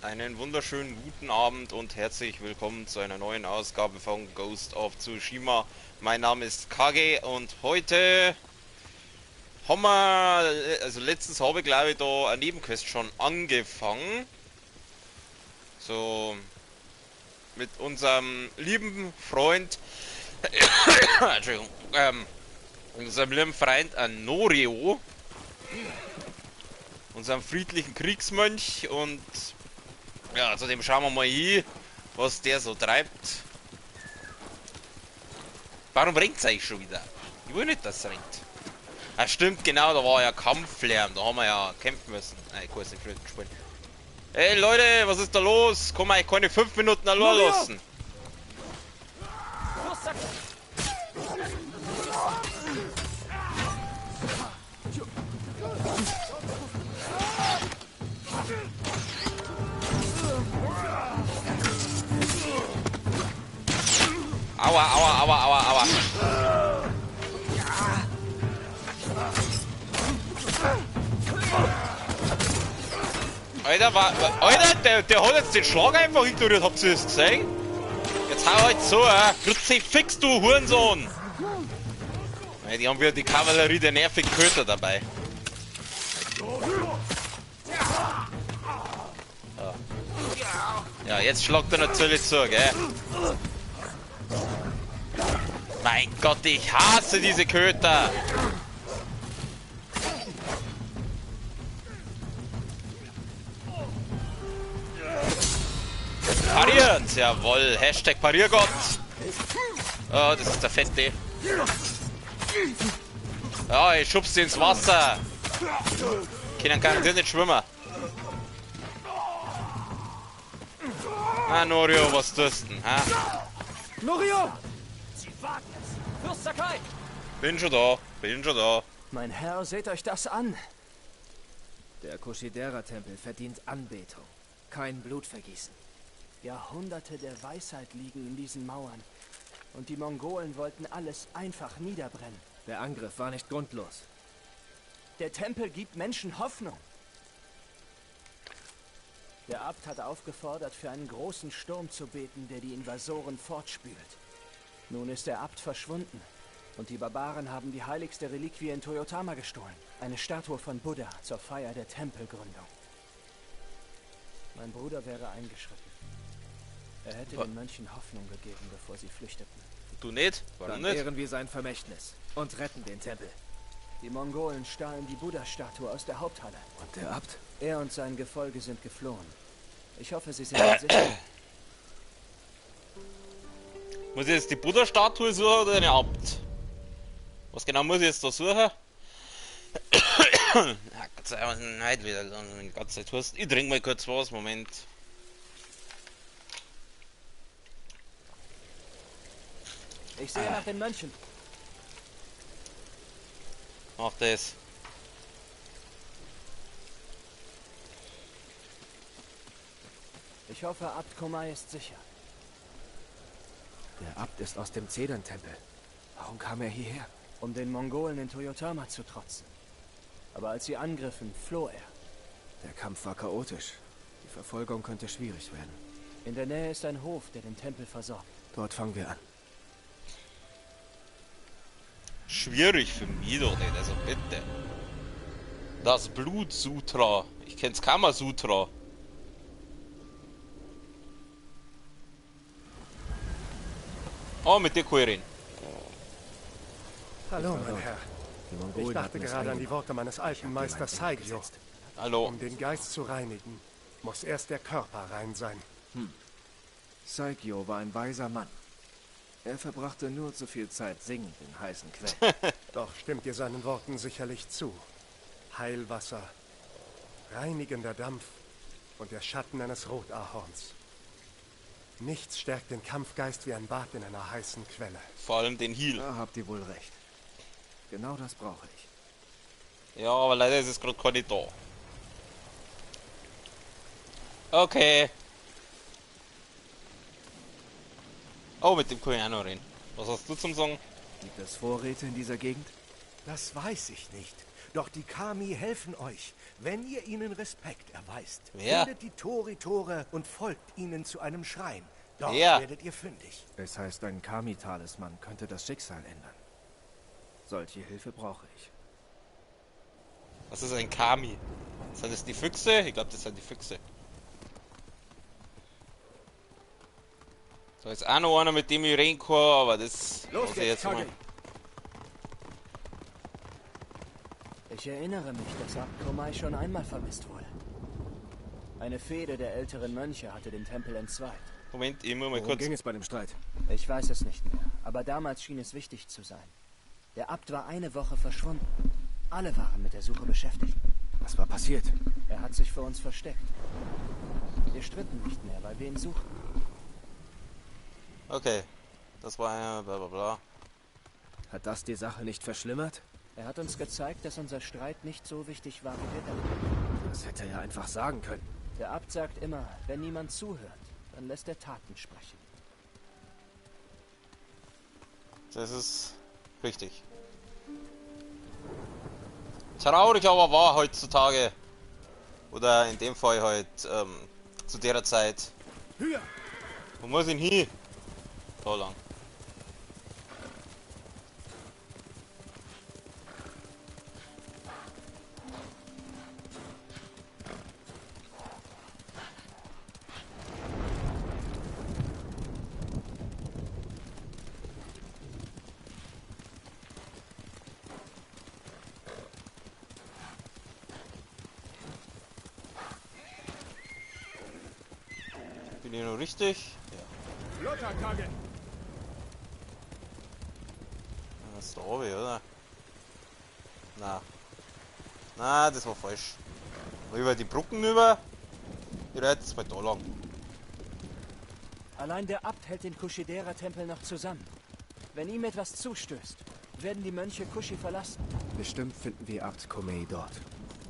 Einen wunderschönen guten Abend und herzlich willkommen zu einer neuen Ausgabe von Ghost of Tsushima. Mein Name ist Kage und heute haben wir, also letztens habe ich glaube ich da eine Nebenquest schon angefangen. So mit unserem lieben Freund, Entschuldigung, unserem lieben Freund Norio, unserem friedlichen Kriegsmönch und ja, zudem schauen wir mal hier, was der so treibt. Warum regnet es eigentlich schon wieder? Ich will nicht, dass es regnet. Ah, stimmt, genau, da war ja Kampflärm. Da haben wir ja kämpfen müssen. Nein, ich kann es nicht Flöten spielen. Hey Leute, was ist da los? Kann man keine 5 Minuten allein lassen? Aua, aua, aua, aua, aua. Alter, der hat jetzt den Schlag einfach ignoriert, habt ihr das gesehen? Jetzt hau halt so, Grüezi fix, du Hurensohn! Ja, die haben wieder die Kavallerie der nervigen Köter dabei. Ja, jetzt schlagt er natürlich zu, gell? Mein Gott, ich hasse diese Köter! Pariert! Jawohl, Hashtag Pariergott! Oh, das ist der Fette. Ja, ich schub's sie ins Wasser. Können garantiert nicht schwimmen. Ah, Norio, was tust du denn, ha? Norio! Sie wagen es! Fürst Sakai! Bin schon da, bin schon da. Mein Herr, seht euch das an! Der Kushidera-Tempel verdient Anbetung, kein Blutvergießen. Jahrhunderte der Weisheit liegen in diesen Mauern. Und die Mongolen wollten alles einfach niederbrennen. Der Angriff war nicht grundlos. Der Tempel gibt Menschen Hoffnung. Der Abt hat aufgefordert, für einen großen Sturm zu beten, der die Invasoren fortspült. Nun ist der Abt verschwunden. Und die Barbaren haben die heiligste Reliquie in Toyotama gestohlen. Eine Statue von Buddha zur Feier der Tempelgründung. Mein Bruder wäre eingeschritten. Er hätte den Mönchen Hoffnung gegeben, bevor sie flüchteten. Du nicht? Warum Dann nicht? ehren wir sein Vermächtnis und retten den Tempel. Die Mongolen stahlen die Buddha-Statue aus der Haupthalle. Und der Abt? Er und sein Gefolge sind geflohen. Ich hoffe, sie sind sicher. Muss ich jetzt die Buddha-Statue suchen oder den Abt? Was genau muss ich jetzt da suchen? Ja, Gott sei Dank, heute wieder die ganze Zeit Hust. Ich trinke mal kurz was, Moment. Ich sehe nach den Mönchen. Mach das. Ich hoffe, Abt Komai ist sicher. Der Abt ist aus dem Zedern-Tempel. Warum kam er hierher? Um den Mongolen in Toyotama zu trotzen. Aber als sie angriffen, floh er. Der Kampf war chaotisch. Die Verfolgung könnte schwierig werden. In der Nähe ist ein Hof, der den Tempel versorgt. Dort fangen wir an. Schwierig für mich doch nicht, also bitte. Das Blutsutra. Ich kenn's Kamasutra. Oh, mit dir kann ich reden. Hallo, mein Herr. Die Mongolen Ich dachte hatten es gerade an die eingenommen. Worte meines alten Meisters Saigyo. Hallo. Um den Geist zu reinigen, muss erst der Körper rein sein. Saigyo war ein weiser Mann. Er verbrachte nur zu viel Zeit singend in heißen Quellen. Doch stimmt ihr seinen Worten sicherlich zu. Heilwasser, reinigender Dampf und der Schatten eines Rotahorns. Nichts stärkt den Kampfgeist wie ein Bad in einer heißen Quelle. Vor allem den Heal. Da habt ihr wohl recht. Genau das brauche ich. Ja, aber leider ist es gerade gar nicht da. Okay. Oh, mit dem kann ich auch noch reden. Was hast du zum Sagen? Gibt es Vorräte in dieser Gegend? Das weiß ich nicht. Doch die Kami helfen euch, wenn ihr ihnen Respekt erweist. Wer? Findet die Tori-Tore und folgt ihnen zu einem Schrein. Dort Wer? werdet ihr fündig. Es heißt, ein Kami-Talisman könnte das Schicksal ändern. Solche Hilfe brauche ich. Was ist ein Kami? Sind das die Füchse? Ich glaube, das sind die Füchse. So, jetzt auch noch einer, mit dem ich reden kann, aber das... Los muss ich geht's, jetzt mal. Kage. Ich erinnere mich, dass Abt Komai schon einmal vermisst wurde. Eine Fehde der älteren Mönche hatte den Tempel entzweit. Moment, ich muss mal Worum kurz... ging es bei dem Streit? Ich weiß es nicht mehr, aber damals schien es wichtig zu sein. Der Abt war eine Woche verschwunden. Alle waren mit der Suche beschäftigt. Was war passiert? Er hat sich vor uns versteckt. Wir stritten nicht mehr, weil wir ihn suchten. Okay, das war ja bla bla bla. Hat das die Sache nicht verschlimmert? Er hat uns gezeigt, dass unser Streit nicht so wichtig war, wie wir dachten. Das hätte er ja einfach sagen können. Der Abt sagt immer, wenn niemand zuhört, dann lässt er Taten sprechen. Das ist richtig. Traurig aber wahr heutzutage. Oder in dem Fall halt zu der Zeit. Höher! Wo muss ich hin? Da lang. Bin ich noch richtig? Ja. Lothar, Kage! Das ist da oben, oder? Na. Na, das war falsch. Über die Brücken über. Ich reite jetzt mal da lang. Allein der Abt hält den Kushidera-Tempel noch zusammen. Wenn ihm etwas zustößt, werden die Mönche Kushi verlassen. Bestimmt finden wir Abt Komei dort.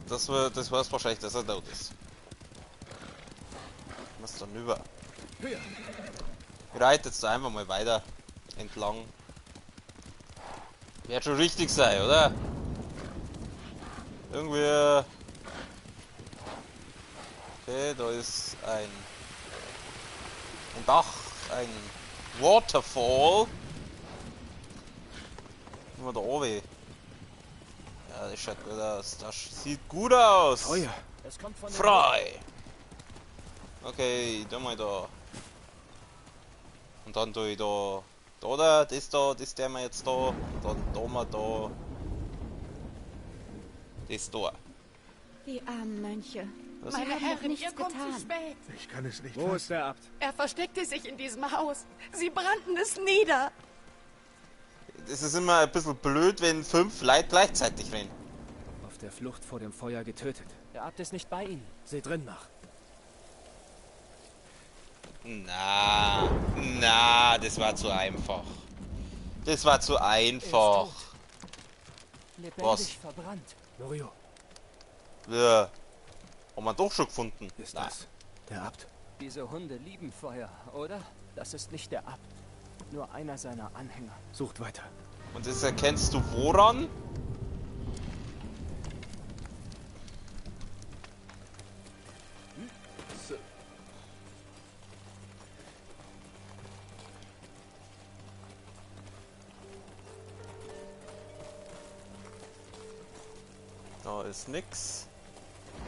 Das war's wahrscheinlich, dass er dort ist. Was dann über? Höher! Ich reite jetzt da einfach mal weiter entlang. Wird schon richtig sein, oder? Irgendwie. Okay, da ist ein Bach, ein Waterfall. Nur da oben. Ja, das schaut gut aus. Das sieht gut aus. Oh ja. Es kommt von Frei. Okay, da mal da. Und dann tue ich da. Das der wir jetzt da. Und dann da mal da. Das da. Die armen Mönche. Was? Sie Meine haben noch Herrin, nichts ihr kommt getan. zu spät. Ich kann es nicht Wo fassen. ist der Abt? Er versteckte sich in diesem Haus. Sie brannten es nieder. Es ist immer ein bisschen blöd, wenn 5 Leute gleichzeitig rennen. Auf der Flucht vor dem Feuer getötet. Der Abt ist nicht bei Ihnen. Seht drin nach. Na, das war zu einfach. Das war zu einfach. Lebendig Was? verbrannt. Norio, Ja. Haben wir doch schon gefunden. ist Na, das der Abt? Diese Hunde lieben Feuer, oder? Das ist nicht der Abt. Nur einer seiner Anhänger. Sucht weiter. Und das erkennst du woran? Da ist nix.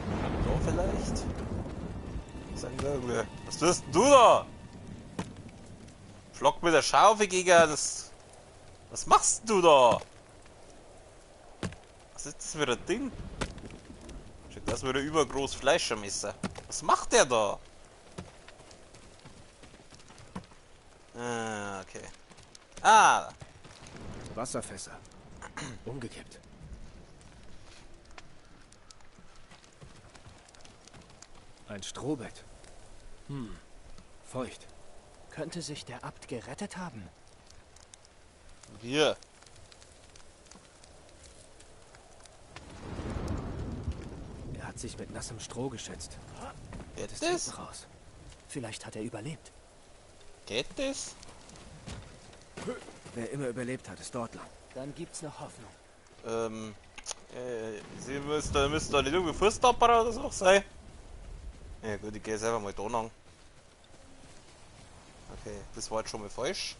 Da vielleicht. Was tust du da? Flock mit der Schaufel gegen das. Was machst du da? Was ist das für ein Ding? Schaut das wieder übergroß Fleischermesser. Was macht der da? Ah, okay. Ah, Wasserfässer. Umgekippt. Ein Strohbett. Feucht. Könnte sich der Abt gerettet haben? hier. Er hat sich mit nassem Stroh geschützt. Geht Das das? Trinken raus. Vielleicht hat er überlebt. Geht das? Wer immer überlebt hat, ist dort lang. Dann gibt's noch Hoffnung. Sie müsste nicht irgendwie Fußtapper oder so sein. Ja gut, ich gehe selber mal da lang. Okay, das war jetzt schon mal falsch.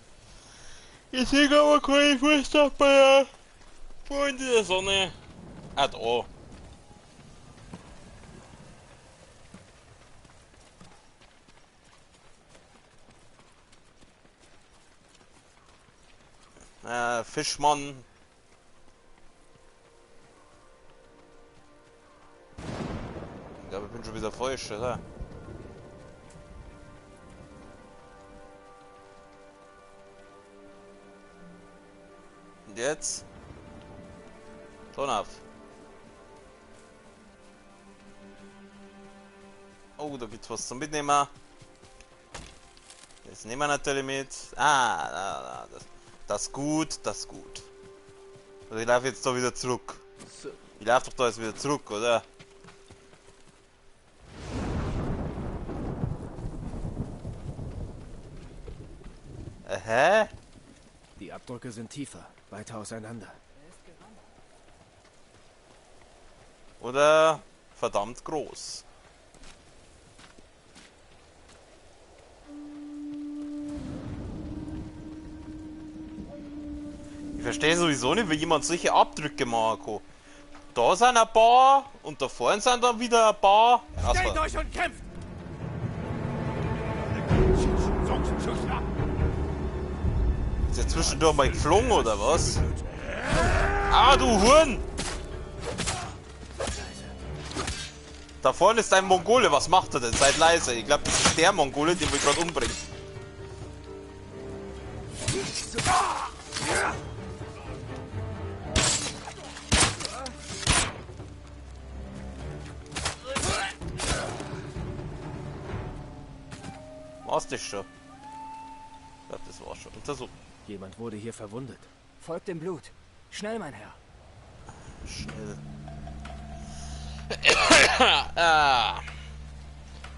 Ich sehe aber keine Fußtapper. Freunde der Sonne. Ah, da. Fischmann. Ich glaube, ich bin schon wieder falsch, oder? Und jetzt? Ton auf. Oh, da gibt's was zum Mitnehmen. Das nehmen wir natürlich mit. Ah, das ist gut, das ist gut. Also ich laufe jetzt da wieder zurück. Ich laufe doch da jetzt wieder zurück, oder? Hä? Die Abdrücke sind tiefer, weiter auseinander. Oder verdammt groß. Ich verstehe sowieso nicht, wie jemand solche Abdrücke machen kann. Da sind ein paar und da vorne sind dann wieder ein paar. Stellt euch und kämpft! Ist der zwischendurch mal geflogen oder was? Ah, du Huren! Da vorne ist ein Mongole, was macht er denn? Seid leise. Ich glaube, das ist der Mongole, den wir gerade umbringen. War's das schon? Ich glaube, das war's schon. Untersuchen. Jemand wurde hier verwundet. Folgt dem Blut. Schnell, mein Herr. Schnell.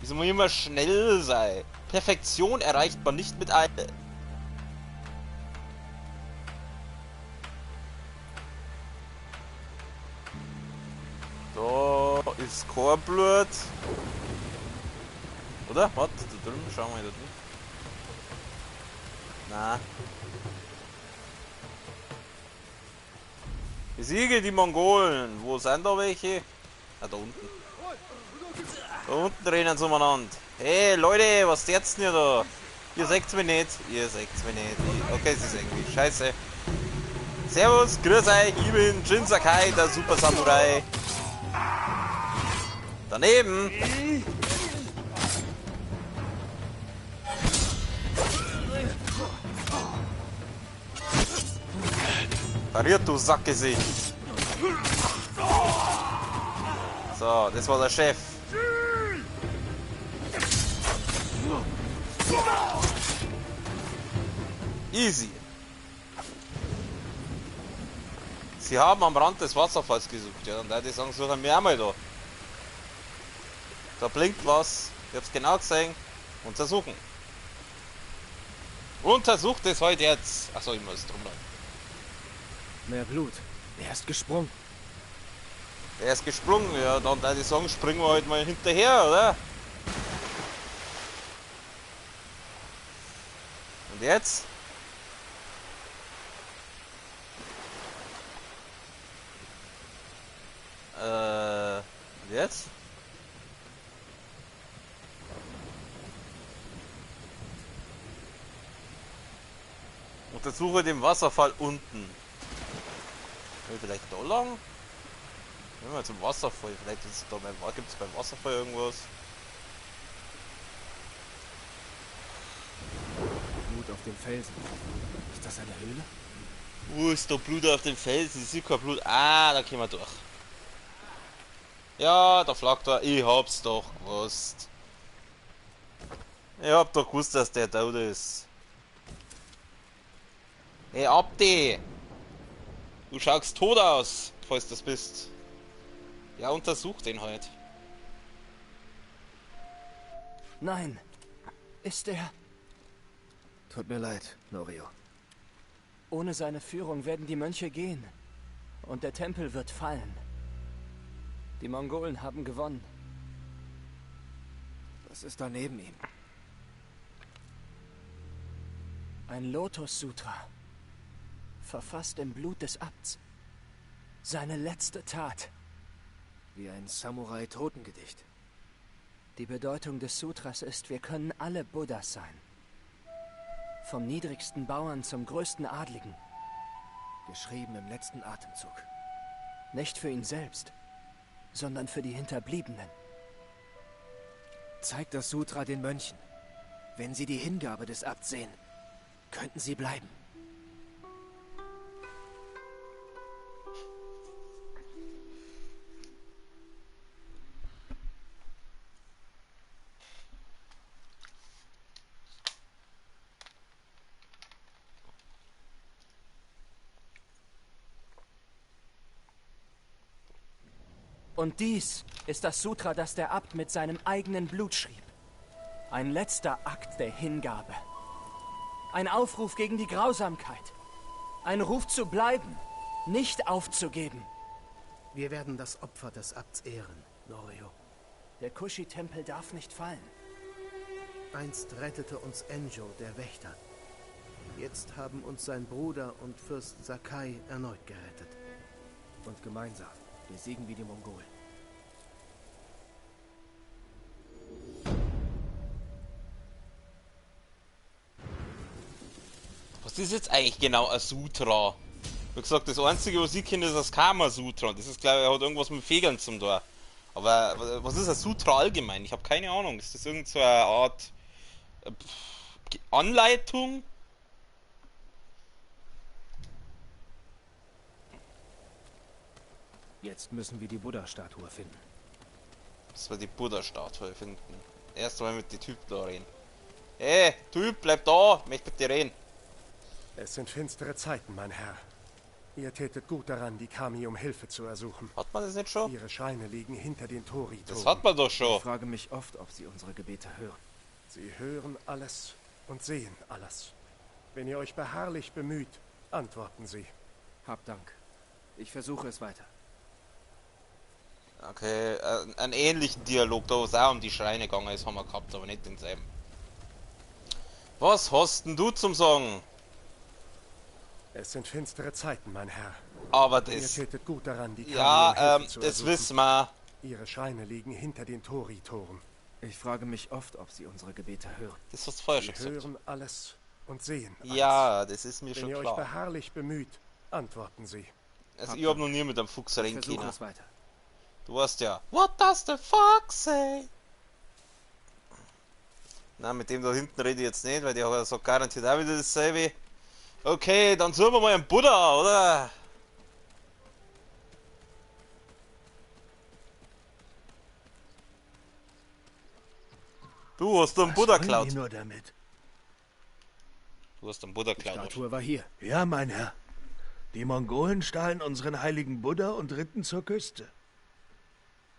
Wieso muss ich immer schnell sein? Perfektion erreicht man nicht mit Eile. Da ist kein Blut. Oder? Warte, da drüben, schauen wir da drüben. Na. Besiege die Mongolen. Wo sind da welche? Ah, da unten. Da unten rennen sie umeinander. Hey Leute, was jetzt denn ihr da? Ihr seht's mich nicht. Ihr seht's mich nicht. Okay, sie sehen mich. Scheiße. Servus, grüß euch. Ich bin Jin Sakai, der Super Samurai. Daneben. Pariert, du Sackgesicht. So, das war der Chef. Easy. Sie haben am Rand des Wasserfalls gesucht. Ja, dann würde ich sagen, suchen wir einmal da. Da blinkt was. Ich hab's genau gesehen. Untersuchen. Untersucht es heute jetzt. Achso, ich muss drum bleiben. Mehr Blut. Er ist gesprungen. Er ist gesprungen, ja, dann würde ich sagen, springen wir halt mal hinterher, oder? Und jetzt? Und jetzt? Untersuche den Wasserfall unten. Vielleicht da lang? Gehen wir zum Wasserfall. Vielleicht ist da gibt es beim Wasserfall irgendwas. Blut auf dem Felsen. Ist das eine Höhle? Wo ist da Blut auf dem Felsen? Ich sehe kein Blut. Ah, da können wir durch. Ja, da flaggt er. Ich hab's doch gewusst. Ich hab doch gewusst, dass der tot ist. Hey, Abdi! Du schaust tot aus, falls das bist. Ja, untersuch den halt. Nein. Ist er... Tut mir leid, Norio. Ohne seine Führung werden die Mönche gehen. Und der Tempel wird fallen. Die Mongolen haben gewonnen. Was ist da neben ihm? Ein Lotus-Sutra. Verfasst im Blut des Abts. Seine letzte Tat. Wie ein Samurai-Totengedicht. Die Bedeutung des Sutras ist, wir können alle Buddhas sein. Vom niedrigsten Bauern zum größten Adligen. Geschrieben im letzten Atemzug. Nicht für ihn selbst, sondern für die Hinterbliebenen. Zeigt das Sutra den Mönchen. Wenn sie die Hingabe des Abts sehen, könnten sie bleiben. Und dies ist das Sutra, das der Abt mit seinem eigenen Blut schrieb. Ein letzter Akt der Hingabe. Ein Aufruf gegen die Grausamkeit. Ein Ruf zu bleiben, nicht aufzugeben. Wir werden das Opfer des Abts ehren, Norio. Der Kushi-Tempel darf nicht fallen. Einst rettete uns Enjo, der Wächter. Jetzt haben uns sein Bruder und Fürst Sakai erneut gerettet. Und gemeinsam besiegen wir die Mongolen. Was ist jetzt eigentlich genau ein Sutra? Wie gesagt, das einzige, was ich kenne, ist das Kama-Sutra. Das ist, glaube ich, hat irgendwas mit Fegeln zum tun. Aber was ist ein Sutra allgemein? Ich habe keine Ahnung. Ist das irgend so eine Art Anleitung? Jetzt müssen wir die Buddha-Statue finden. Dass wir die Buddha-Statue finden. Erst mal mit den Typen da reden. Hey, Typ, bleib da! Ich möchte mit dir reden. Es sind finstere Zeiten, mein Herr. Ihr tätet gut daran, die Kami um Hilfe zu ersuchen. Hat man das nicht schon? Ihre Schreine liegen hinter den Tori-Toren. Das hat man doch schon. Ich frage mich oft, ob sie unsere Gebete hören. Sie hören alles und sehen alles. Wenn ihr euch beharrlich bemüht, antworten sie. Hab Dank. Ich versuche es weiter. Okay, einen ähnlichen Dialog, da wo es auch um die Schreine gegangen ist, haben wir gehabt, aber nicht denselben. Was hast denn du zum Sagen? Es sind finstere Zeiten, mein Herr. Aber Ihr das... tätet gut daran, die Kami Ja, um Hilfe zu das ersuchen. wissen wir. Ihre Schreine liegen hinter den Tori-Toren. Ich frage mich oft, ob sie unsere Gebete hören. Das hast du vorher Sie schon gesagt. hören alles und sehen alles. Ja, das ist mir Wenn schon ihr euch klar. beharrlich bemüht, antworten sie. Also ich hab noch nie mit einem Fuchs Ich reden versuche können. es weiter. Du weißt ja. What does the fox say? Na, mit dem da hinten rede ich jetzt nicht, weil der sagt garantiert auch wieder dasselbe. Okay, dann suchen wir mal einen Buddha, oder? Du hast einen Buddha wollen geklaut. die nur damit? Du hast einen Buddha Die geklaut. Statue war hier. Ja, mein Herr. Die Mongolen stahlen unseren heiligen Buddha und ritten zur Küste.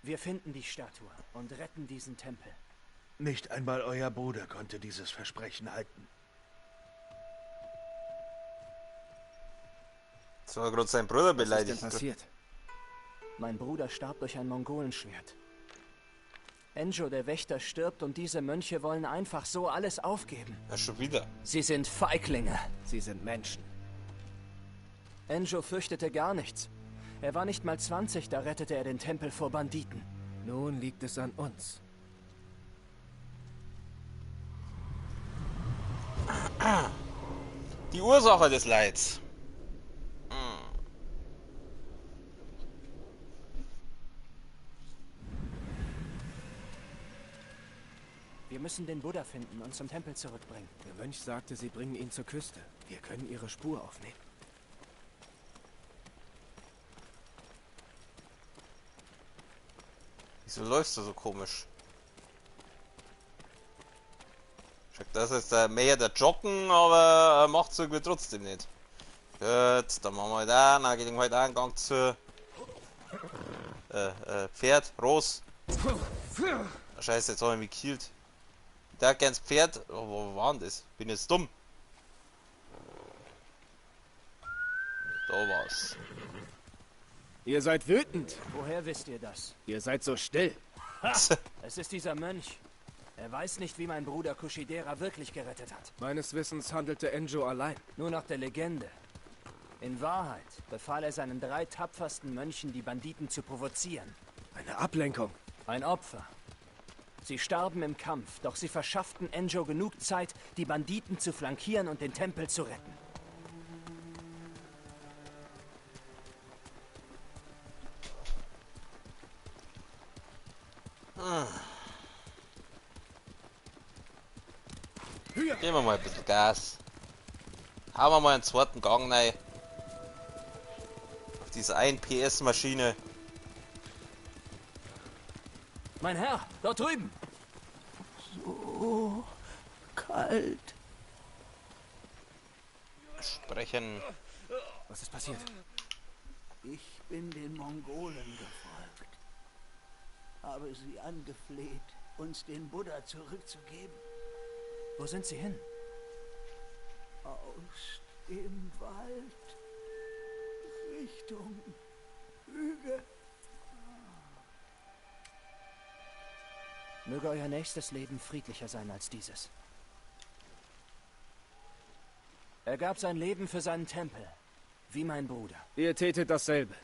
Wir finden die Statue und retten diesen Tempel. Nicht einmal euer Bruder konnte dieses Versprechen halten. So hat gerade seinen Bruder Was ist beleidigt. denn passiert? Mein Bruder starb durch ein Mongolenschwert. Enjo, der Wächter, stirbt und diese Mönche wollen einfach so alles aufgeben. Ja, schon wieder. Sie sind Feiglinge. Sie sind Menschen. Enjo fürchtete gar nichts. Er war nicht mal 20, da rettete er den Tempel vor Banditen. Nun liegt es an uns. Die Ursache des Leids. Wir müssen den Buddha finden und zum Tempel zurückbringen. Der Mönch sagte, sie bringen ihn zur Küste. Wir können ihre Spur aufnehmen. Wieso läufst du so komisch? Schaut, das ist der mehr der Joggen, aber er macht es irgendwie trotzdem nicht. Gut, dann machen wir halt auch, dann geht halt auch einen Gang zu Pferd, Ross. Scheiße, jetzt habe ich mich gekillt. Der gern das Pferd. Oh, wo war denn das? Bin jetzt dumm. Da war's. Ihr seid wütend. Woher wisst ihr das? Ihr seid so still. Es ist dieser Mönch. Er weiß nicht, wie mein Bruder Kushidera wirklich gerettet hat. Meines Wissens handelte Enjo allein. Nur nach der Legende. In Wahrheit befahl er seinen 3 tapfersten Mönchen, die Banditen zu provozieren. Eine Ablenkung. Ein Opfer. Sie starben im Kampf, doch sie verschafften Enjo genug Zeit, die Banditen zu flankieren und den Tempel zu retten. Geben wir mal ein bisschen Gas. Hauen wir mal einen zweiten Gang rein. Auf diese 1 PS Maschine. Mein Herr, dort drüben! So kalt. Sprechen. Was ist passiert? Ich bin den Mongolen gefolgt. Habe sie angefleht, uns den Buddha zurückzugeben. Wo sind sie hin? Aus dem Wald. Richtung Hügel. Möge euer nächstes Leben friedlicher sein als dieses. Er gab sein Leben für seinen Tempel, wie mein Bruder. Ihr tätet dasselbe.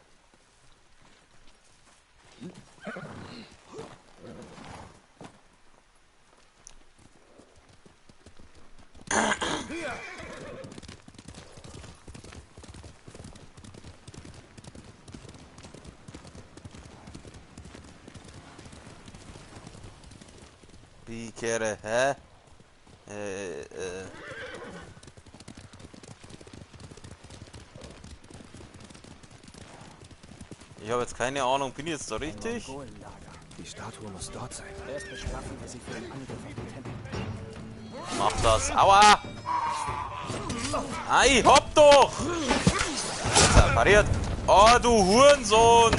Wie kehre, hä? Ich habe jetzt keine Ahnung, bin ich jetzt da richtig? Mongolenlager. Die Statue muss dort sein. Erst bestrafen wir sie für den Angriff auf den Tempel. Mach das. Aua! Ei, hopp doch! Pariert. Oh, du Hurensohn!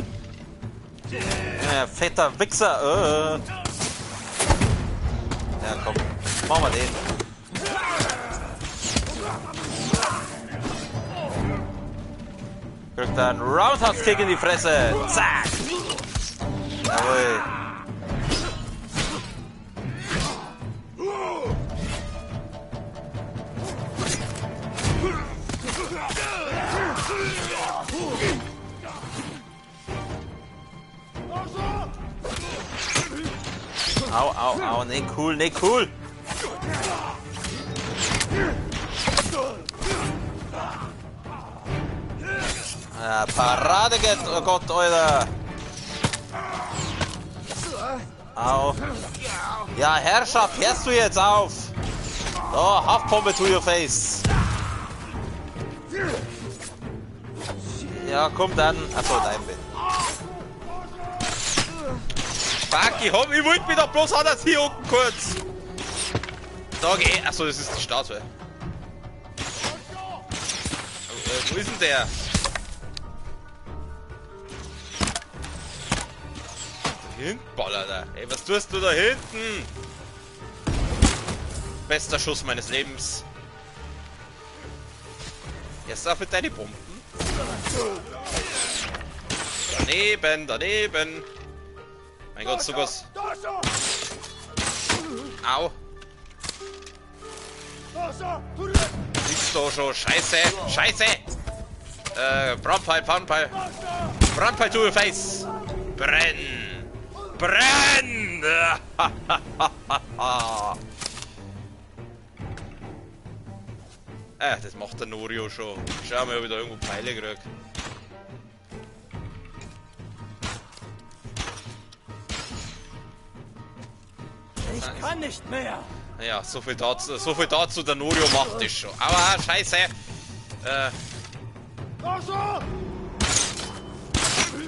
Fetter Wichser. Ja, komm. Machen wir den. Kriegt er einen Roundhouse-Kick in die Fresse. Zack! Jawohl. Au, au, au, ne cool, ne cool. Ja, Parade geht, oh Gott, Alter. Au. Ja, Herrschaft, hörst du jetzt auf? So, Haftpombe to your face. Ja, komm dann. Achso, nein, bitte. Fuck, ich wollte mich doch bloß anders hier unten kurz. Da geh. Achso, das ist die Statue. Wo ist denn der? Da hinten ballert er. Ey, was tust du da hinten? Bester Schuss meines Lebens. Jetzt auch mit deine Bomben. Daneben, daneben. Mein Gott, Suggos. Au. Nichts Dojo. Scheiße. Scheiße. Brandpfeil, Brandpfeil. Brandpfeil to your face. Brenn. Brenn. Das macht der Norio schon. Schau mal, ob ich da irgendwo Pfeile krieg. Ich kann nicht mehr! Ja, so viel dazu, der Norio macht das schon. Aber scheiße.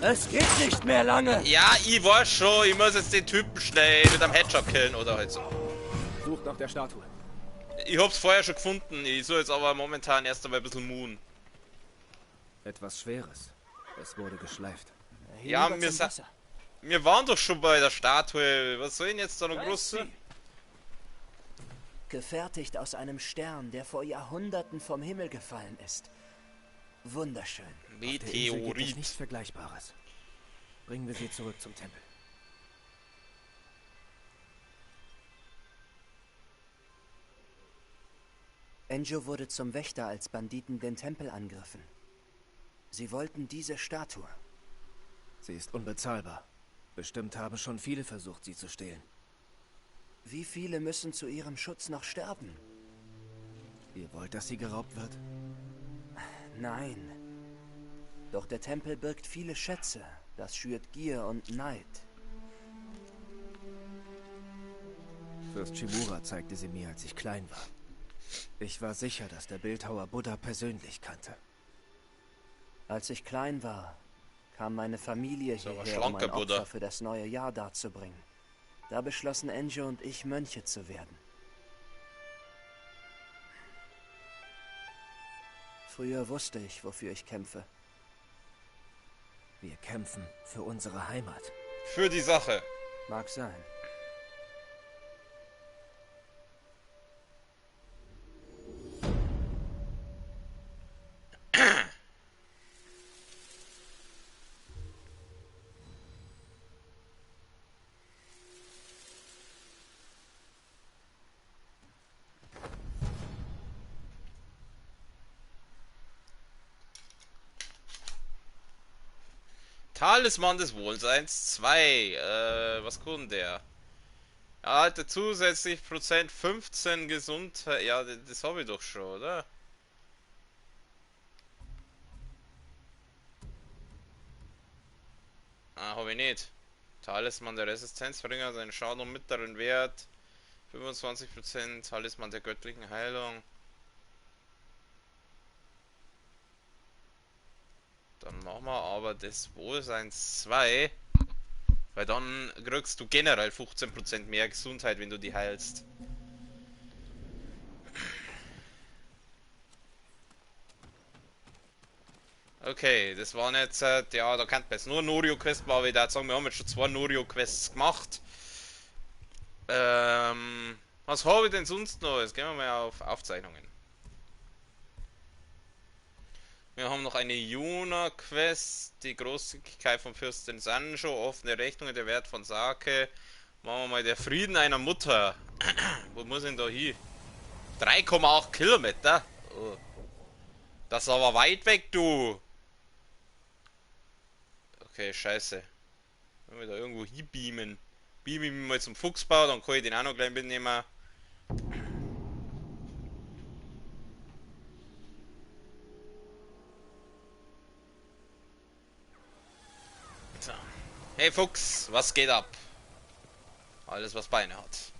Es geht nicht mehr lange! Ja, ich weiß schon, ich muss jetzt den Typen schnell mit einem Headshot killen oder halt so. Sucht nach der Statue. Ich hab's vorher schon gefunden, ich soll jetzt aber momentan erst einmal ein bisschen moon. Etwas Schweres. Es wurde geschleift. Ja, wir waren doch schon bei der Statue. Was soll denn jetzt da noch groß? Gefertigt aus einem Stern, der vor Jahrhunderten vom Himmel gefallen ist. Wunderschön. Auf der Insel gibt es Meteorit. nichts Vergleichbares. Bringen wir sie zurück zum Tempel. Enjo wurde zum Wächter, als Banditen den Tempel angriffen. Sie wollten diese Statue. Sie ist unbezahlbar. Bestimmt haben schon viele versucht, sie zu stehlen. Wie viele müssen zu ihrem Schutz noch sterben? Ihr wollt, dass sie geraubt wird? Nein. Doch der Tempel birgt viele Schätze. Das schürt Gier und Neid. Fürst Shimura zeigte sie mir, als ich klein war. Ich war sicher, dass der Bildhauer Buddha persönlich kannte. Als ich klein war, kam meine Familie So, aber hierher, um ein schlanker Opfer Buddha. für das neue Jahr darzubringen. Da beschlossen Enjo und ich, Mönche zu werden. Früher wusste ich, wofür ich kämpfe. Wir kämpfen für unsere Heimat. Für die Sache. Mag sein. Talisman des Wohlseins 2. Was kommt der? Erhalte zusätzlich Prozent 15 Gesundheit. Ja, das habe ich doch schon, oder? Ah, habe ich nicht. Talisman der Resistenzbringer, seinen Schaden um mittleren Wert. 25%. Talisman der göttlichen Heilung. Dann machen wir aber das Wohlseins 2. Weil dann kriegst du generell 15% mehr Gesundheit, wenn du die heilst. Okay, das waren jetzt, ja, da kann man jetzt nur Norio-Quest machen, aber ich würde sagen, wir haben jetzt schon 2 Norio-Quests gemacht. Was habe ich denn sonst noch? Jetzt gehen wir mal auf Aufzeichnungen. Wir haben noch eine Yuna-Quest, die Großzügigkeit von Fürstin Sanjo, offene Rechnungen, der Wert von Sake. Machen wir mal der Frieden einer Mutter. Wo muss ich denn da hin? 3,8 Kilometer? Oh. Das ist aber weit weg, du. Okay, scheiße. Wenn wir da irgendwo hinbeamen. Beamen ich mich mal zum Fuchsbau, dann kann ich den auch noch gleich mitnehmen. So. Hey Fuchs, was geht ab? Alles, was Beine hat.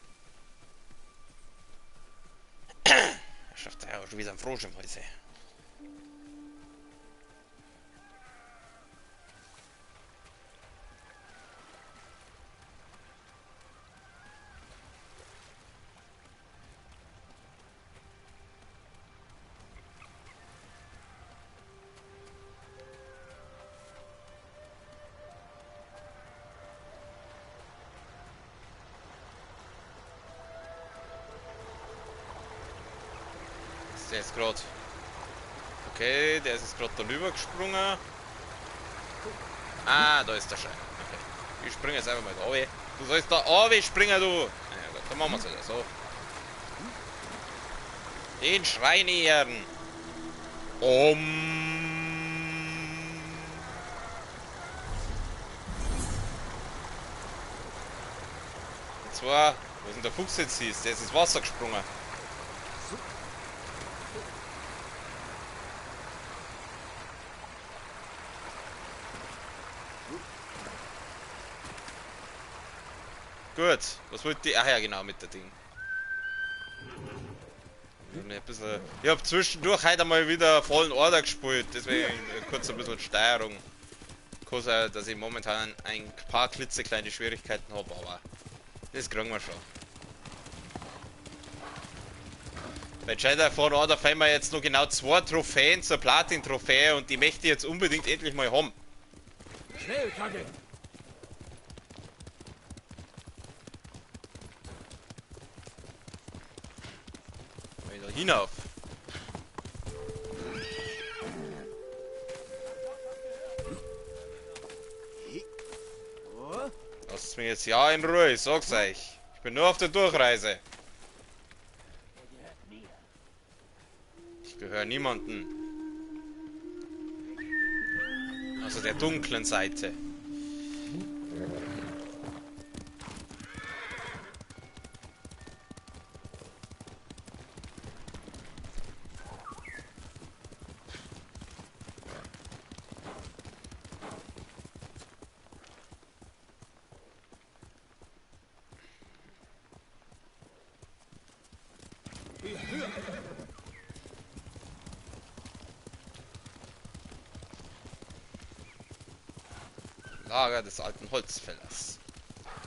Er schafft ja schon wieder ein Frosch im Häuschen. Der ist gerade. Okay, der ist jetzt gerade darüber gesprungen. Ah, da ist der Schein. Okay. Ich springe jetzt einfach mal da runter. Du sollst da runter springen, du! Ja gut, dann machen wir es wieder so. Den Schrein ehren! Und zwar, wo ist denn der Fuchs jetzt hieß? Der ist ins Wasser gesprungen. Gut, was wollte ich? Ach ja, genau, mit der Ding. Ich habe zwischendurch heute mal wieder vollen Order gespielt, deswegen kurz ein bisschen Steuerung. Kann sein, dass ich momentan ein paar klitzekleine Schwierigkeiten habe, aber das kriegen wir schon. Bei Jedi Fallen Order fehlen mir jetzt noch genau 2 Trophäen zur Platin-Trophäe und die möchte ich jetzt unbedingt endlich mal haben. Schnell, Kage! Wieder hinauf. Lasst mich jetzt ja in Ruhe, ich sag's euch. Ich bin nur auf der Durchreise. Ich gehöre niemanden. Also der dunklen Seite. Lager des alten Holzfällers.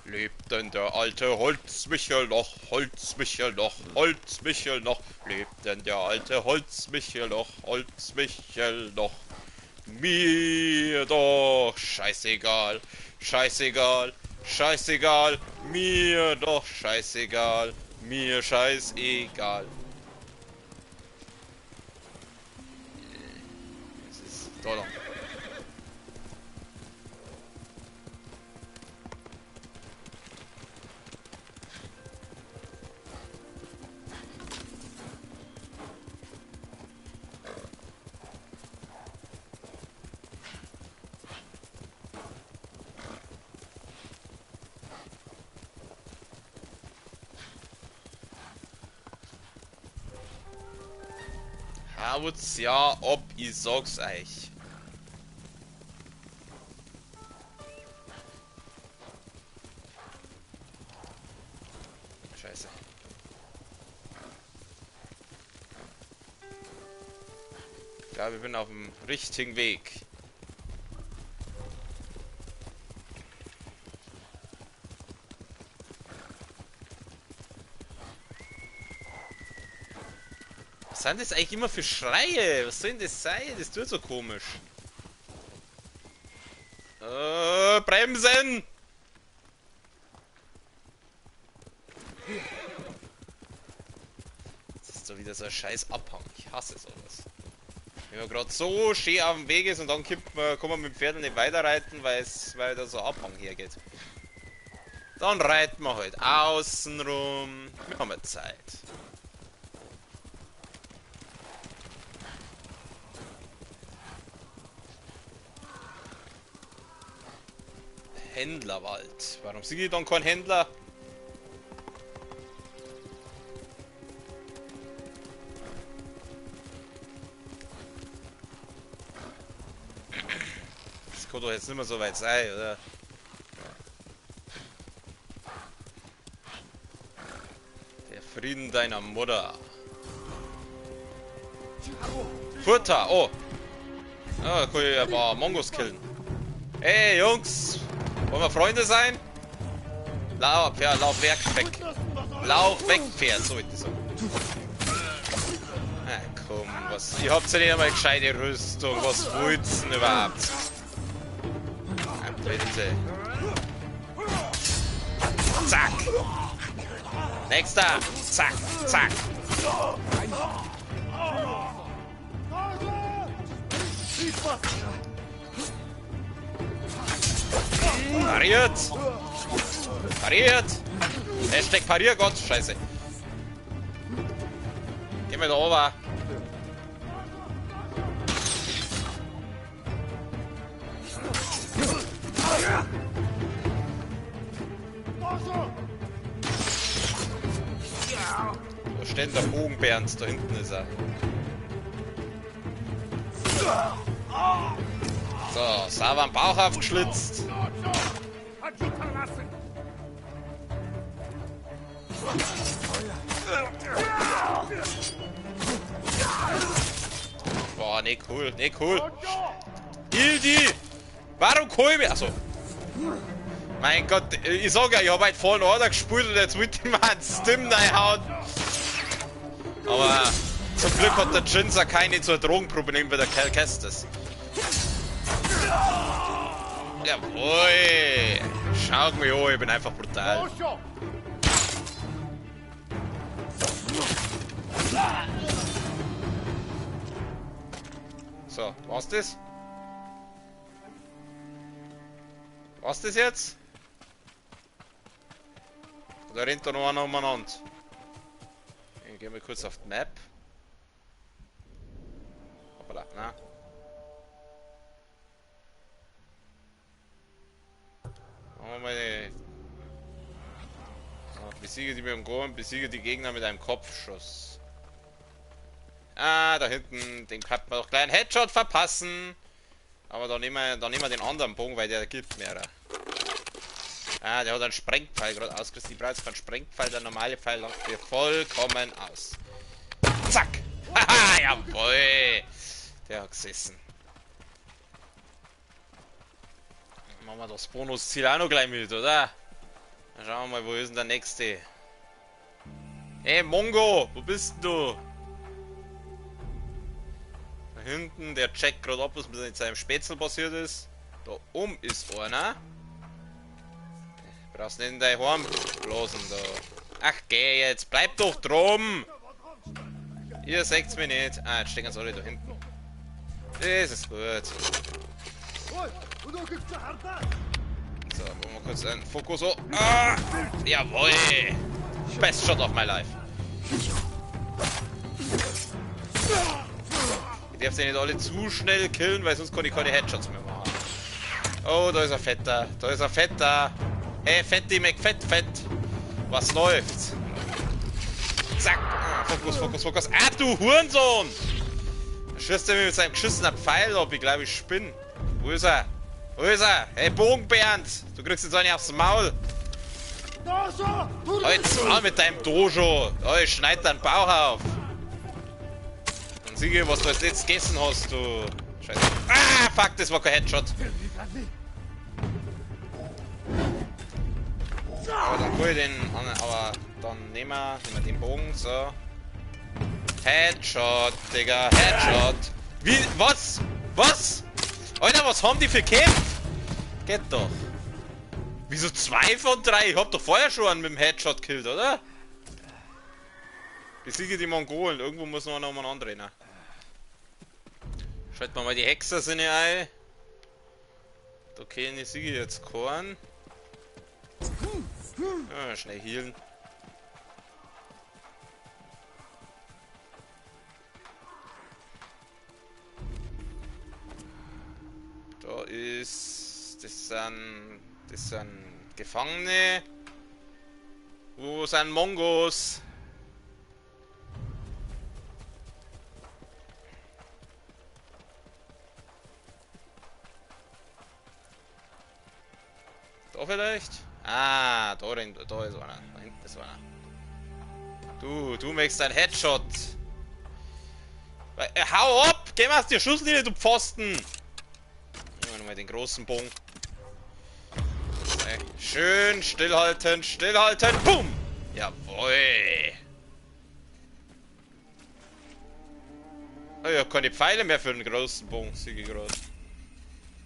Lebt denn der alte Holzmichel noch? Holzmichel noch? Holzmichel noch? Lebt denn der alte Holzmichel noch? Holzmichel noch? Mir doch scheißegal, scheißegal, scheißegal, mir doch scheißegal, mir scheißegal. Es ist Dollar. Haut's ja ob, ich sag's euch. Scheiße. Ja, wir sind auf dem richtigen Weg. Was sind das eigentlich immer für Schreie? Was soll denn das sein? Das tut so komisch. Bremsen! Das ist doch wieder so ein scheiß Abhang. Ich hasse sowas. Wenn man gerade so schön auf dem Weg ist und dann kann man mit dem Pferd nicht weiter reiten, weil da so ein Abhang hergeht. Dann reiten wir halt außen rum. Wir haben Zeit. Händlerwald. Warum sehe ich dann keinen Händler? Das kann doch jetzt nicht mehr so weit sein, oder? Der Frieden deiner Mutter. Futter, oh! Ah, kann ich ein paar Mongos killen. Hey Jungs! Wollen wir Freunde sein? Lauf weg. Lauf weg, Pferd, so ist das so. Ah, komm, was. Ihr habt ja nicht einmal gescheite Rüstung. Was wollt's denn überhaupt? Ah, bitte. Zack! Nächster! Zack, zack! Pariert! Pariert! Hashtag Pariergott! Scheiße! Geh mal da oben! Da steht der Bogenbernd, da hinten ist er. So, sauber am Bauch aufgeschlitzt. Boah, ne cool, ne cool. Hildi! Warum cool mir? Achso. Mein Gott, ich sag ja, ich hab halt Fallen Order gespielt und jetzt wollte ich mal einen Stim reinhauen. Aber zum Glück hat der Jinza keine zur Drogenproblem bei der Kestis. Jawohl! Schau mich an, ich bin einfach brutal. So, war's das? War's das jetzt? Da rennt da noch einer umeinander. Ich gehe mal kurz auf die Map. Hoppala, na. Machen wir mal die... So, besiege die mit dem Gorn, besiege die Gegner mit einem Kopfschuss. Ah, da hinten, den kann man doch gleich einen Headshot verpassen. Aber dann nehmen wir den anderen Bogen, weil der gibt mehr. Ah, der hat einen Sprengpfeil gerade ausgerüstet. Ich brauche jetzt keinen Sprengpfeil, der normale Pfeil langt mir vollkommen aus. Zack! Haha, jawohl! Der hat gesessen. Dann machen wir das Bonusziel auch noch gleich mit, oder? Dann schauen wir mal, wo ist denn der nächste? Hey Mongo, wo bist denn du? Da hinten, der checkt gerade ab, was mit seinem Spätzle passiert ist. Da oben ist einer. Brauchst nicht in dein Horn blasen da. Ach geh jetzt, bleib doch drum! Ihr seht's mich nicht. Ah, jetzt stehen sie alle da hinten. Das ist gut. So, machen wir kurz einen Fokus. Oh. Ah, jawohl! Best shot of my life. Ich darf sie nicht alle zu schnell killen, weil sonst kann ich keine Headshots mehr machen. Oh, da ist ein Fetter. Da ist ein Fetter. Hey, Fetti McFett, Fett. Was läuft? Zack. Fokus, Fokus, Fokus. Ah, du Hurensohn! Da schießt er mir mit seinem geschissenen Pfeil ab. Ich glaube, ich spinne. Wo ist er? Wo ist er? Hey, Bogenbernd! Du kriegst jetzt eine aufs Maul. Jetzt mal mit deinem Dojo. Oh, ich schneid deinen Bauch auf. Dann sieh ich, was du als letztes gegessen hast, du. Scheiße. Ah, fuck, das war kein Headshot. Aber dann hol ich den anderen, aber dann nehmen wir den Bogen, so. Headshot, Digga, Headshot. Wie, was? Was? Alter, was haben die für Kämpfe? Geht doch. Wieso 2 von 3? Ich hab doch vorher schon einen mit dem Headshot killt, oder? Besiege die Mongolen, irgendwo muss noch einer umeinander rennen. Schalten wir mal die Hexer sinne ein. Okay, ich siege jetzt Korn. Ah, schnell healen. Da ist... Das sind Gefangene. Wo sind Mongos? Da vielleicht? Ah, da ist einer. Da hinten ist einer. Du möchtest einen Headshot. Hau ab! Geh mal aus der Schusslinie, du Pfosten! Nehmen wir nochmal den großen Bogen. Schön stillhalten, stillhalten, boom! Jawohl! Oh, ich hab keine Pfeile mehr für den großen Bogen, sehe ich gerade.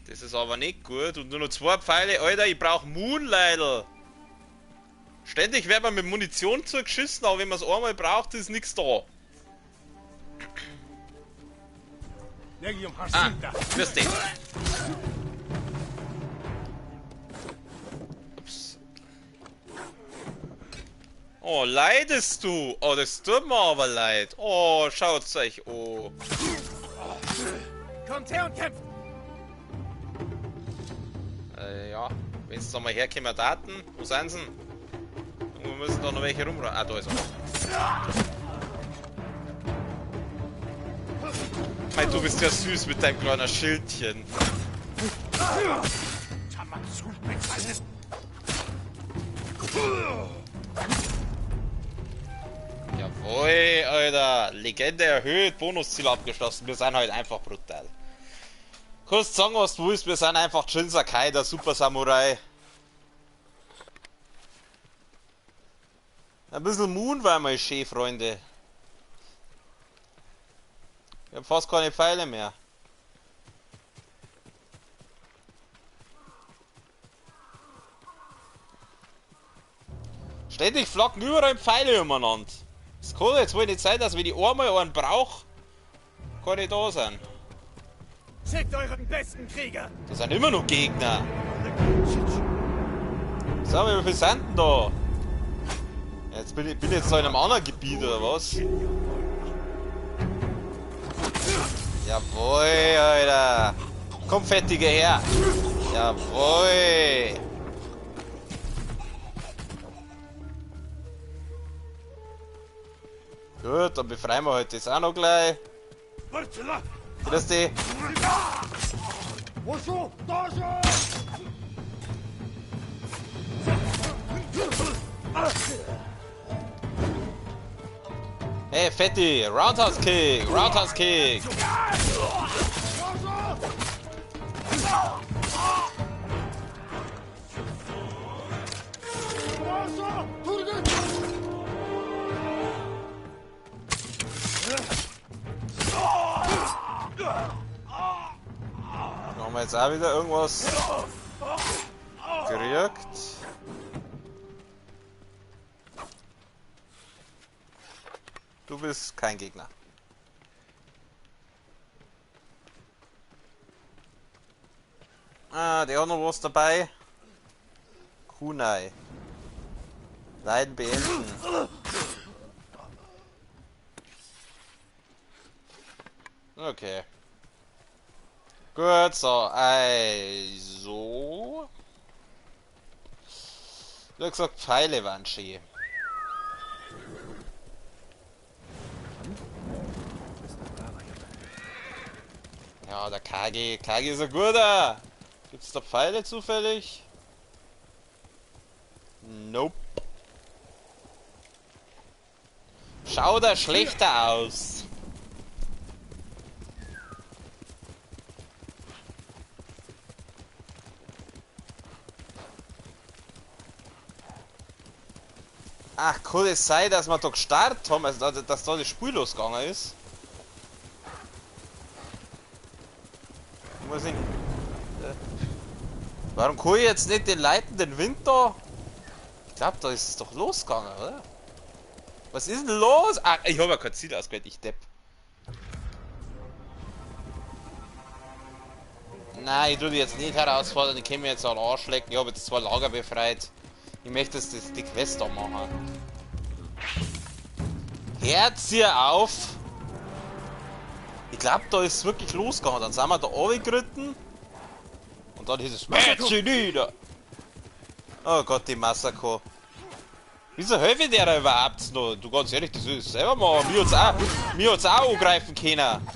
Das ist aber nicht gut. Und nur noch 2 Pfeile. Alter, ich brauch Moonlighter. Ständig wird man mit Munition zugeschissen, aber wenn man es einmal braucht, ist nichts da. Ah, grüß dich. Ups. Oh, leidest du? Oh, das tut mir aber leid. Oh, schaut's euch an. Kommt her und kämpft! Ja, wenn es da mal herkommen Daten, wo sind sie? Wir müssen da noch welche rumrennen. Ah, da ist er. Mei, du bist ja süß mit deinem kleinen Schildchen. Jawohl, Alter. Legende erhöht, Bonusziel abgeschlossen. Wir sind halt einfach brutal. Kannst sagen, was du willst, wir sind einfach Jin Sakai, der Super Samurai. Ein bisschen Moon war mal schön, Freunde. Ich hab fast keine Pfeile mehr. Ständig flacken überall Pfeile umeinander. Das kann jetzt wohl nicht sein, dass wenn ich einmal einen brauche, kann ich da sein. Schickt euren besten Krieger! Das sind immer noch Gegner. Sag mal, wie viele sind denn da? Jetzt bin ich jetzt so in einem anderen Gebiet, oder was? Jawohl, Alter. Komm, Fettige, her. Jawohl. Gut, dann befreien wir heute das auch noch gleich. Grüß dich. Hey, Fetti, Roundhouse Kick, Roundhouse Kick. Haben wir jetzt auch wieder irgendwas gekriegt? Du bist kein Gegner. Ah, der hat noch was dabei. Kunai. Leiden beenden. Okay. Gut, so, also. Du hast gesagt, Pfeile waren schön. Ja, der Kage ist ein guter. Gibt's da Pfeile zufällig? Nope. Schaut er schlechter aus. Ach, kann es sein, dass wir da gestartet haben, also dass da das Spiel losgegangen ist? Muss ich... Warum kann ich jetzt nicht den leitenden Wind da? Ich glaube, da ist es doch losgegangen, oder? Was ist denn los? Ah, ich habe ja kein Ziel ausgewählt, ich Depp. Nein, ich tue die jetzt nicht herausfordern, ich kann mir jetzt auch anschlecken. Ich habe jetzt 2 Lager befreit. Ich möchte jetzt die Quest da machen. Herz hier auf! Ich glaube, da ist es wirklich losgegangen. Dann sind wir da runtergeritten. Und dann ist es Mädchen nieder! Oh Gott, die Masako. Wieso helfe ich der überhaupt noch? Du, ganz ehrlich, das ist selber mal. Mir hat's auch angreifen können.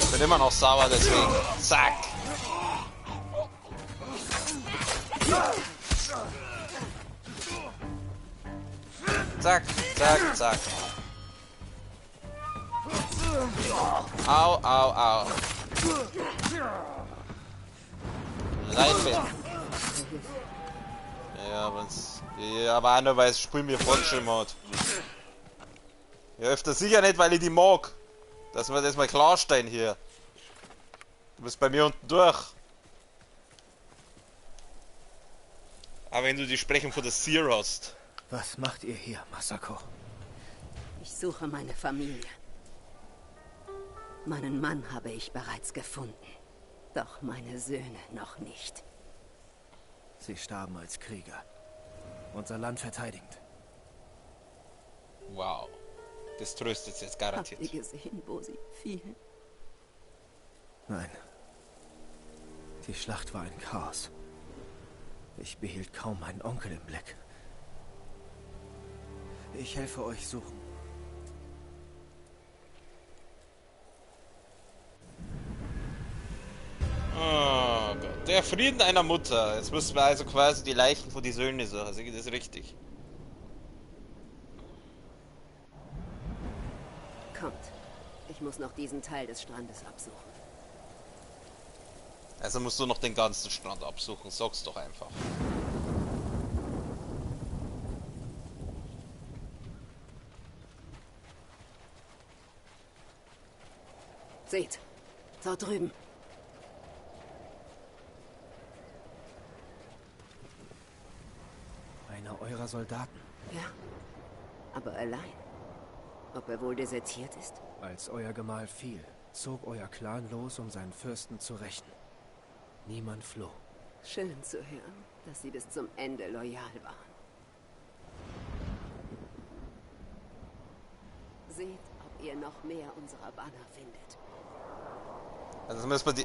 Ich bin immer noch sauer, deswegen. Zack! Zack, zack, zack. Au, au, au. Leitbild. Ja, aber auch nur, weil das Spiel mir vorgeschrieben hat. Ja, öfter sicher nicht, weil ich die mag. Dass wir das mal klarstellen hier. Du bist bei mir unten durch. Aber wenn du die Sprechen von der Seer hast. Was macht ihr hier, Masako? Ich suche meine Familie. Meinen Mann habe ich bereits gefunden. Doch meine Söhne noch nicht. Sie starben als Krieger. Unser Land verteidigend. Wow. Das tröstet jetzt garantiert. Habt ihr gesehen, wo sie fielen? Nein. Die Schlacht war ein Chaos. Ich behielt kaum meinen Onkel im Blick. Ich helfe euch suchen. Oh Gott. Der Frieden einer Mutter. Jetzt müssen wir also quasi die Leichen von die Söhne suchen. Sehe ich das richtig? Kommt. Ich muss noch diesen Teil des Strandes absuchen. Also musst du noch den ganzen Strand absuchen. Sag's doch einfach. Seht. Dort drüben. Einer eurer Soldaten. Ja. Aber allein. Ob er wohl desertiert ist? Als euer Gemahl fiel, zog euer Clan los, um seinen Fürsten zu rächen. Niemand floh. Schön zu hören, dass Sie bis zum Ende loyal waren. Seht, ob ihr noch mehr unserer Banner findet. Also müssen wir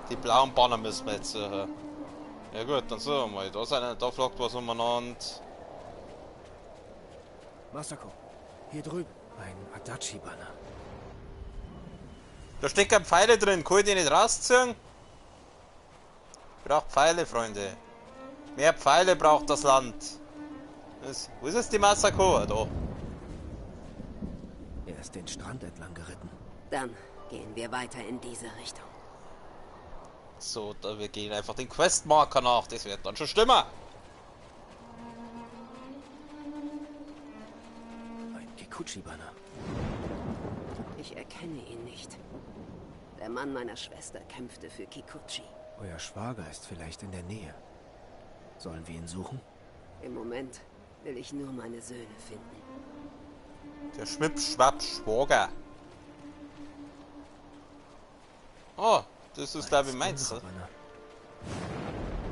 die blauen Banner müssen wir jetzt. Ja gut, dann so mal. Da flockt was umeinander. Masako, hier drüben. Ein Adachi-Banner. Da stecken Pfeile drin, kann ich die nicht rausziehen? Braucht Pfeile, Freunde. Mehr Pfeile braucht das Land. Wo ist es die Masako? Da. Er ist den Strand entlang geritten. Dann gehen wir weiter in diese Richtung. So, wir gehen einfach den Questmarker nach. Das wird dann schon stimmen. Ein Kikuchi-Banner. Ich erkenne ihn nicht. Der Mann meiner Schwester kämpfte für Kikuchi. Euer Schwager ist vielleicht in der Nähe. Sollen wir ihn suchen? Im Moment will ich nur meine Söhne finden. Der Schwipp-Schwapp-Schwager. Oh, das ist glaube ich meins. Banner.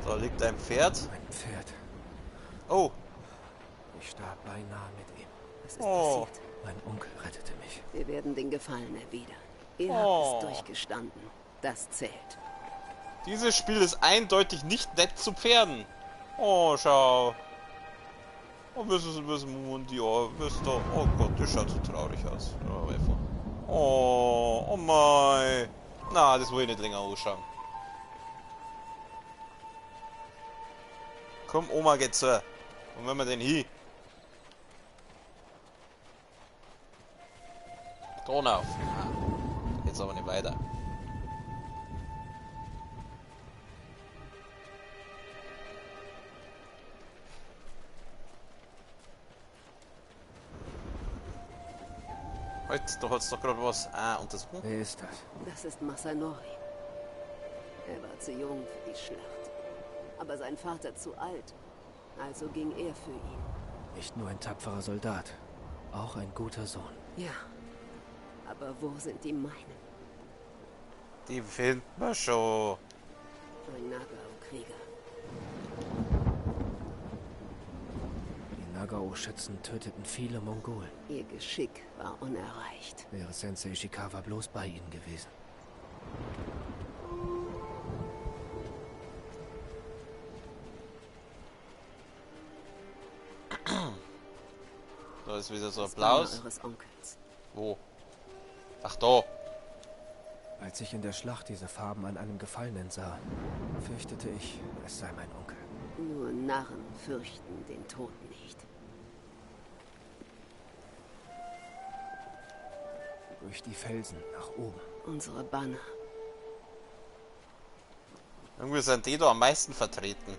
Da liegt ein Pferd. Ein Pferd. Oh. Ich starb beinahe mit ihm. Was ist passiert? Mein Onkel rettete mich. Wir werden den Gefallen erwidern. Ihr habt es durchgestanden. Das zählt. Dieses Spiel ist eindeutig nicht nett zu Pferden. Oh, schau. Oh, was Mundi, oh, wisst ihr? Oh Gott, das schaut so traurig aus. Oh, oh mein. Na, das will ich nicht länger anschauen. Komm, Oma, geht zu. Und wenn wir den hin? Ton auf. Da geht's aber nicht weiter. Halt, da hat's doch gerade was. Ah, und das. Wer ist das? Das ist Masanori. Er war zu jung für die Schlacht. Aber sein Vater zu alt. Also ging er für ihn. Nicht nur ein tapferer Soldat, auch ein guter Sohn. Ja. Aber wo sind die meinen? Die finden wir schon. Ein Nagao-Krieger. Die Nagao-Schützen töteten viele Mongolen. Ihr Geschick war unerreicht. Wäre Sensei Ishikawa bloß bei ihnen gewesen. Da ist wieder so Das Applaus. Banner eures Onkels. Wo? Ach, da. Als ich in der Schlacht diese Farben an einem Gefallenen sah, fürchtete ich, es sei mein Onkel. Nur Narren fürchten den Tod nicht. Durch die Felsen nach oben. Unsere Banner. Irgendwie sind die da am meisten vertreten.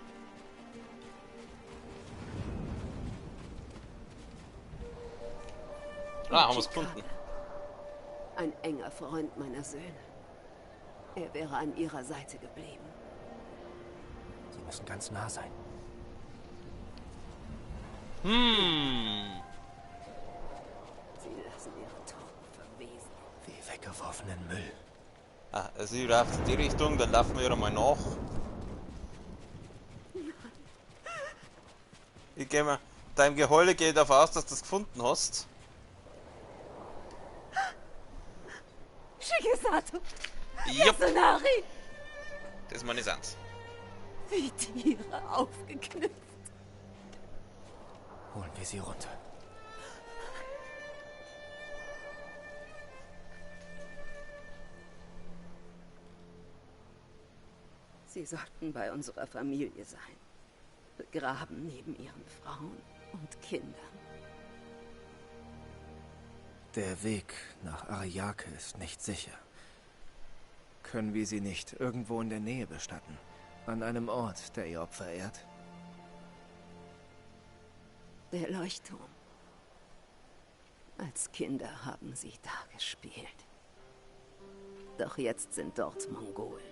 Ah, haben wir es gefunden. Ein enger Freund meiner Söhne. Er wäre an ihrer Seite geblieben. Sie müssen ganz nah sein. Hm. Sie lassen ihre Toten verwesen. Wie weggeworfenen Müll. Ah, sie läuft in die Richtung, dann laufen wir mal nach. Ich gehe mal. Deinem Geheule geht davon aus, dass du es gefunden hast. Shigesato! Jupp, Yasunari! das ist meine Sans. Wie Tiere aufgeknüpft. Holen wir sie runter. Sie sollten bei unserer Familie sein. Begraben neben ihren Frauen und Kindern. Der Weg nach Ariake ist nicht sicher. Können wir sie nicht irgendwo in der Nähe bestatten? An einem Ort, der ihr Opfer ehrt? Der Leuchtturm. Als Kinder haben sie da gespielt. Doch jetzt sind dort Mongolen.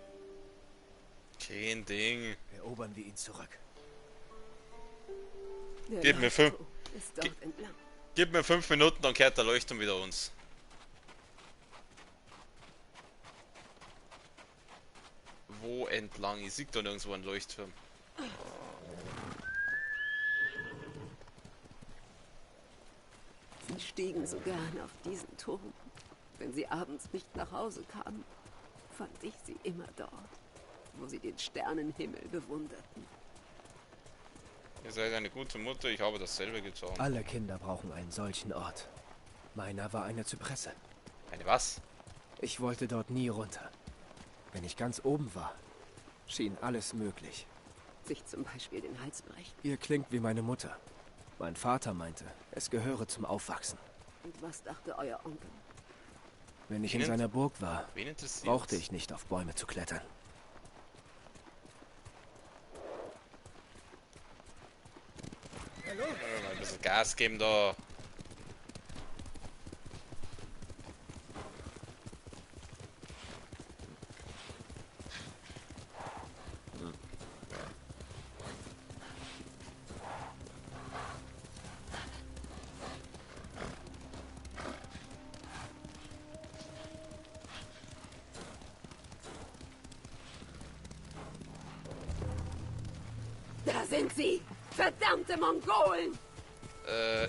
Kein Ding. Erobern wir ihn zurück. Der Gib mir 5. Leuchtturm ist dort entlang. Gib mir 5 Minuten, dann kehrt der Leuchtturm wieder uns. Wo entlang? Ich sehe da nirgendwo einen Leuchtturm. Sie stiegen so gern auf diesen Turm. Wenn sie abends nicht nach Hause kamen, fand ich sie immer dort, wo sie den Sternenhimmel bewunderten. Ihr seid eine gute Mutter, ich habe dasselbe getan. Alle Kinder brauchen einen solchen Ort. Meiner war eine Zypresse. Eine was? Ich wollte dort nie runter. Wenn ich ganz oben war, schien alles möglich. Sich zum Beispiel den Hals brechen. Ihr klingt wie meine Mutter. Mein Vater meinte, es gehöre zum Aufwachsen. Und was dachte euer Onkel? Wenn ich in seiner Burg war, Wen interessiert? brauchte ich nicht auf Bäume zu klettern. Mal ein bisschen Gas geben da. Da sind sie! Verdammte Mongolen!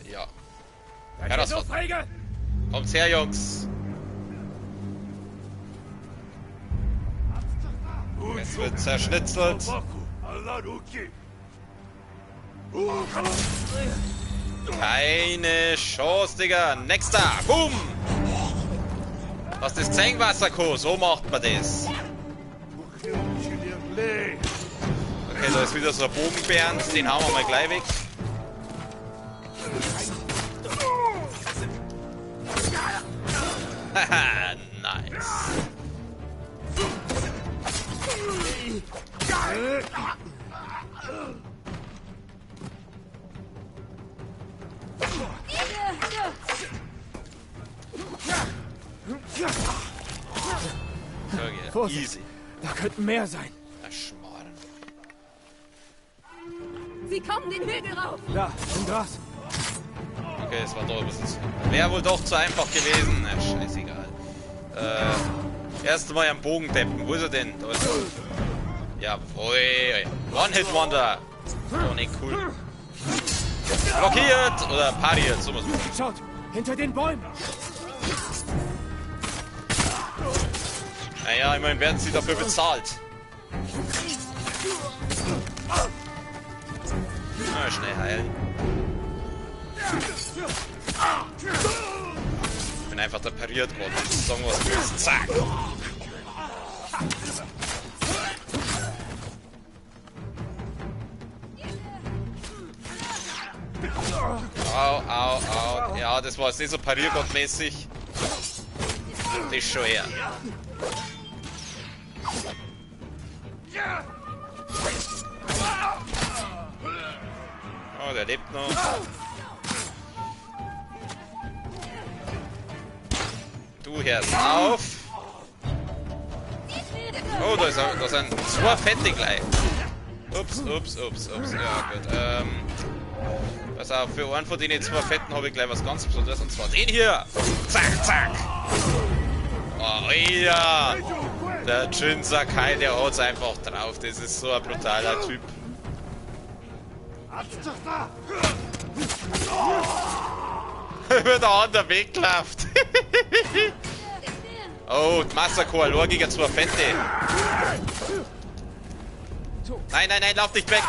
Ja. Ja, das war... Kommt's her, Jungs! Es wird zerschnitzelt. Keine Chance, Digga. Nächster. Boom. Was das Zengwasserko? So macht man das. Okay, da ist wieder so ein Bogenbernd. Den hauen wir mal gleich weg. Haha, nice. Vorsicht, Easy. da könnten mehr sein. Na, Schmarrn. Sie kommen den Hügel rauf! Da, im Gras. Okay, es war doch ein bisschen... Wäre wohl doch zu einfach gewesen. Na, scheißegal. Erst mal am Bogen deppen. Wo ist er denn? Da ist er. Jawohl. One-Hit-Wonder. Doch nicht cool. Blockiert oder pariert. So was. Schaut, hinter den Bäumen. Naja, immerhin werden sie dafür bezahlt. Na, schnell heilen. Ich bin einfach der Pariertgott. Sagen was willst. Zack. Au, au, au. Ja, das war jetzt nicht so Pariergottmäßig. Das ist schon eher. Oh, der lebt noch. Du hörst auf. Oh, da sind zwei Fette gleich. Ups. Ja, gut. Pass auf, für einen von den zwei Fetten habe ich gleich was ganz Besonderes. Und zwar den hier. Zack, zack. Oh, ja. Der Jin Sakai, der hat's einfach drauf. Das ist so ein brutaler Typ. Wird der andere weggelaufen. Oh, Masako, allein gegen zwei Fette. Nein, lauf nicht weg.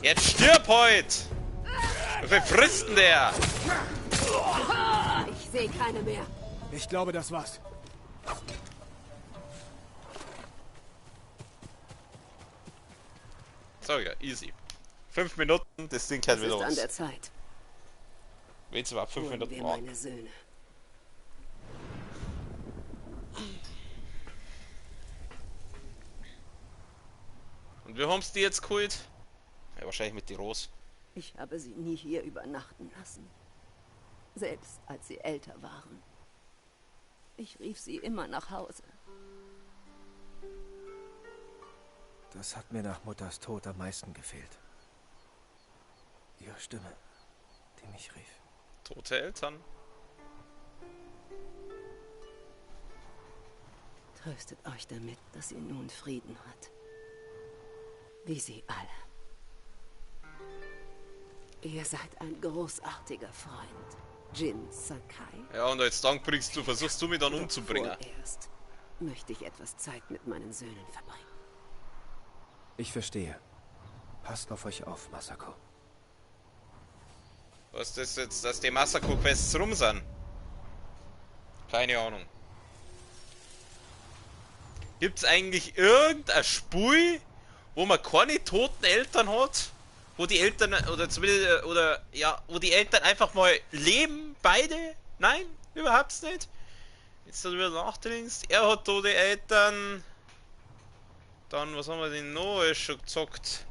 Jetzt stirb heut. Wie viel frisst denn der? Ich sehe keine mehr. Ich glaube, das war's. So, ja, easy. 5 Minuten, das Ding kennt Es wieder ist an uns. der Zeit. Willst du überhaupt 5 Holen Minuten wir warten? meine Söhne. Und wir haben's die jetzt geholt? Ja, wahrscheinlich mit die Rose. Ich habe sie nie hier übernachten lassen. Selbst als sie älter waren. Ich rief sie immer nach Hause. Das hat mir nach Mutters Tod am meisten gefehlt. Ihre Stimme, die mich rief. Tote Eltern. Tröstet euch damit, dass sie nun Frieden hat. Wie sie alle. Ihr seid ein großartiger Freund, Jin Sakai. Ja, und als Dank versuchst du mich dann umzubringen. Vorerst möchte ich etwas Zeit mit meinen Söhnen verbringen. Ich verstehe. Passt auf euch auf, Masako. Was ist das jetzt, dass die Masako-Quests rum sind? Keine Ahnung. Gibt's eigentlich irgendein Spiel, wo man keine toten Eltern hat? Wo die Eltern, oder zumindest, oder, ja, wo die Eltern einfach mal leben, beide? Nein, überhaupt nicht. Jetzt, dass du wieder nachdenkst, er hat tote Eltern. Dann, was haben wir denn noch alles schon gezockt?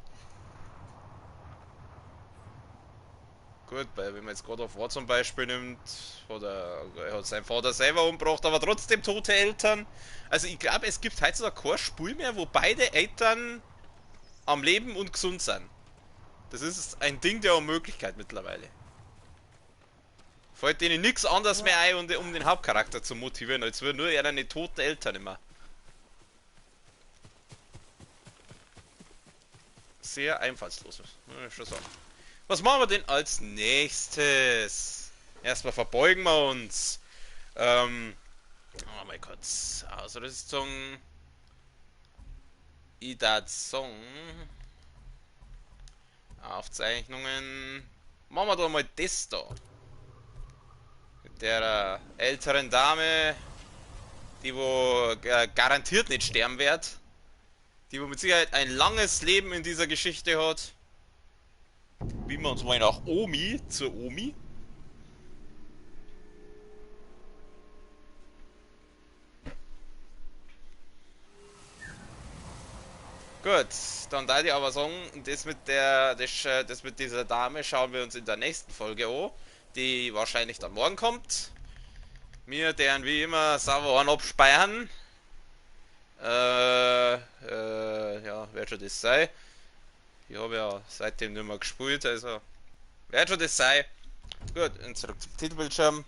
Gut, weil wenn man jetzt God of War zum Beispiel nimmt, er hat seinen Vater selber umgebracht, aber trotzdem tote Eltern. Also ich glaube, es gibt heutzutage kein Spiel mehr, wo beide Eltern am Leben und gesund sind. Das ist ein Ding der Unmöglichkeit mittlerweile. Fällt denen nichts anderes mehr ein, um den Hauptcharakter zu motivieren, als würden nur eine toten Eltern immer. Sehr einfallslos, muss ich schon sagen. Was machen wir denn als nächstes? Erstmal verbeugen wir uns. Oh mein Gott. Ausrüstung. Idazong. Aufzeichnungen. Machen wir doch mal das da. Mit der älteren Dame, die wo garantiert nicht sterben wird. Die wo mit Sicherheit ein langes Leben in dieser Geschichte hat. Wie wir uns mal nach Omi, zur Omi. Gut, dann da ich aber sagen, das mit dieser Dame schauen wir uns in der nächsten Folge an, die wahrscheinlich dann morgen kommt. Wir deren wie immer sauber an abspeichern. Ja, wird schon das sein. Ich habe ja seitdem nicht mehr gespielt, also wird schon das sein. Gut, und zurück zum Titelbildschirm.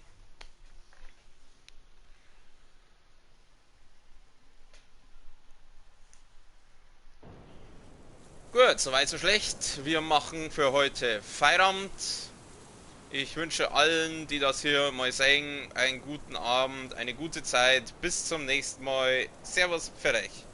Gut, soweit so schlecht. Wir machen für heute Feierabend. Ich wünsche allen, die das hier mal sehen, einen guten Abend, eine gute Zeit. Bis zum nächsten Mal. Servus für euch.